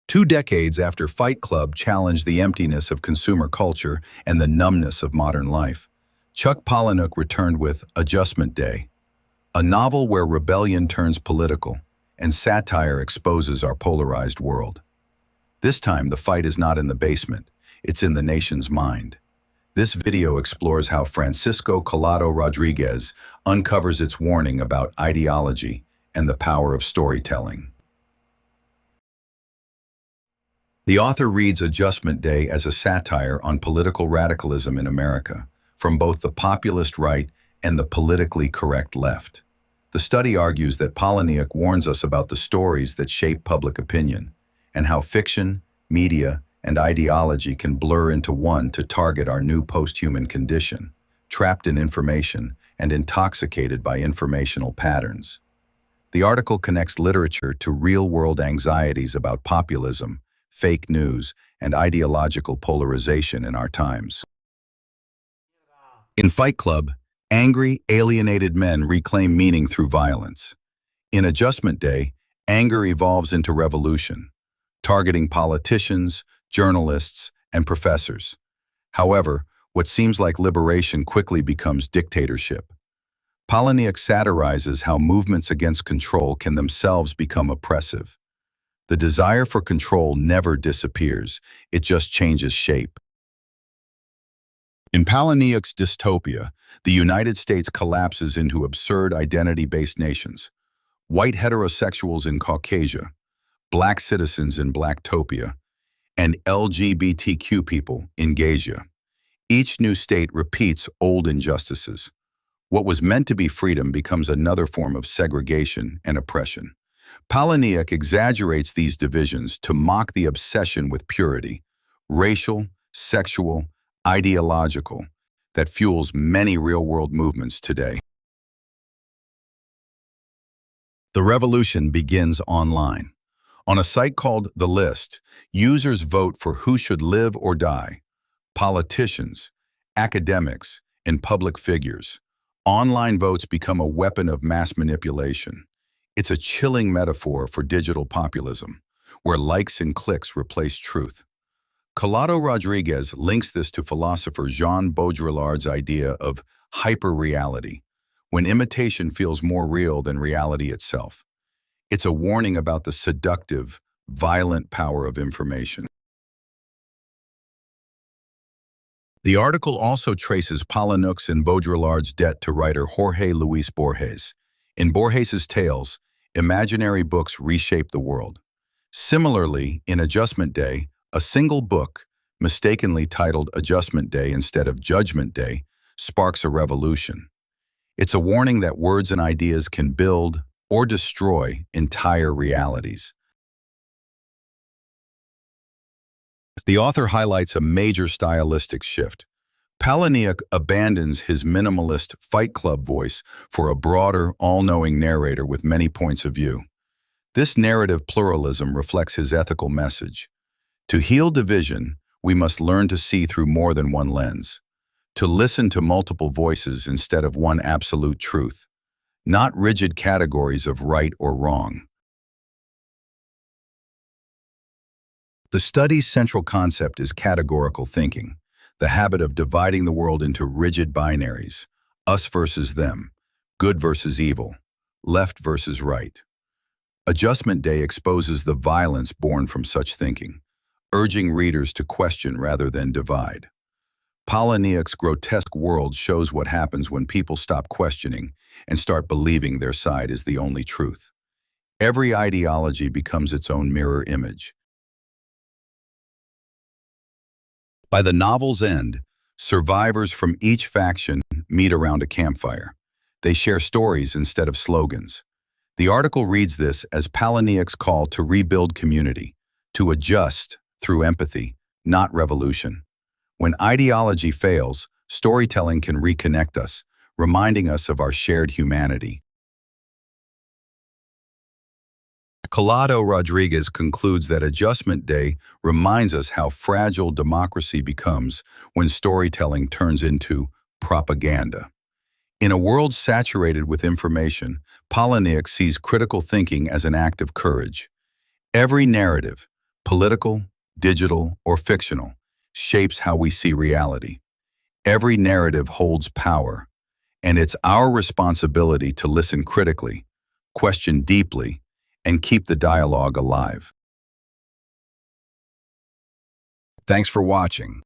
2 decades after Fight Club challenged the emptiness of consumer culture and the numbness of modern life, Chuck Palahniuk returned with Adjustment Day, a novel where rebellion turns political and satire exposes our polarized world. This time, the fight is not in the basement, it's in the nation's mind. This video explores how Francisco Collado-Rodríguez uncovers its warning about ideology and the power of storytelling. The author reads Adjustment Day as a satire on political radicalism in America, from both the populist right and the politically correct left. The study argues that Palahniuk warns us about the stories that shape public opinion, and how fiction, media, and ideology can blur into one to target our new post-human condition, trapped in information and intoxicated by informational patterns. The article connects literature to real-world anxieties about populism, fake news, and ideological polarization in our times. In Fight Club, angry, alienated men reclaim meaning through violence. In Adjustment Day, anger evolves into revolution, targeting politicians, journalists, and professors. However, what seems like liberation quickly becomes dictatorship. Palahniuk satirizes how movements against control can themselves become oppressive. The desire for control never disappears, it just changes shape. In Palahniuk's dystopia, the United States collapses into absurd identity-based nations. White heterosexuals in Caucasia, Black citizens in Blacktopia, and LGBTQ people in Gasia. Each new state repeats old injustices. What was meant to be freedom becomes another form of segregation and oppression. Palahniuk exaggerates these divisions to mock the obsession with purity, racial, sexual, ideological, that fuels many real-world movements today. The revolution begins online. On a site called The List, users vote for who should live or die: politicians, academics, and public figures. Online votes become a weapon of mass manipulation. It's a chilling metaphor for digital populism, where likes and clicks replace truth. Collado-Rodríguez links this to philosopher Jean Baudrillard's idea of hyperreality, when imitation feels more real than reality itself. It's a warning about the seductive, violent power of information. The article also traces Palahniuk's and Baudrillard's debt to writer Jorge Luis Borges. In Borges's tales, imaginary books reshape the world. Similarly, in Adjustment Day, a single book, mistakenly titled Adjustment Day instead of Judgment Day, sparks a revolution. It's a warning that words and ideas can build or destroy entire realities. The author highlights a major stylistic shift. Palahniuk abandons his minimalist Fight Club voice for a broader, all-knowing narrator with many points of view. This narrative pluralism reflects his ethical message. To heal division, we must learn to see through more than one lens, to listen to multiple voices instead of one absolute truth, not rigid categories of right or wrong. The study's central concept is categorical thinking, the habit of dividing the world into rigid binaries, us versus them, good versus evil, left versus right. Adjustment Day exposes the violence born from such thinking, urging readers to question rather than divide. Palahniuk's grotesque world shows what happens when people stop questioning and start believing their side is the only truth. Every ideology becomes its own mirror image. By the novel's end, survivors from each faction meet around a campfire. They share stories instead of slogans. The article reads this as Palahniuk's call to rebuild community, to adjust through empathy, not revolution. When ideology fails, storytelling can reconnect us, reminding us of our shared humanity. Collado-Rodríguez concludes that Adjustment Day reminds us how fragile democracy becomes when storytelling turns into propaganda. In a world saturated with information, Palahniuk sees critical thinking as an act of courage. Every narrative, political, digital, or fictional, shapes how we see reality. Every narrative holds power, and it's our responsibility to listen critically, question deeply, and keep the dialogue alive. Thanks for watching.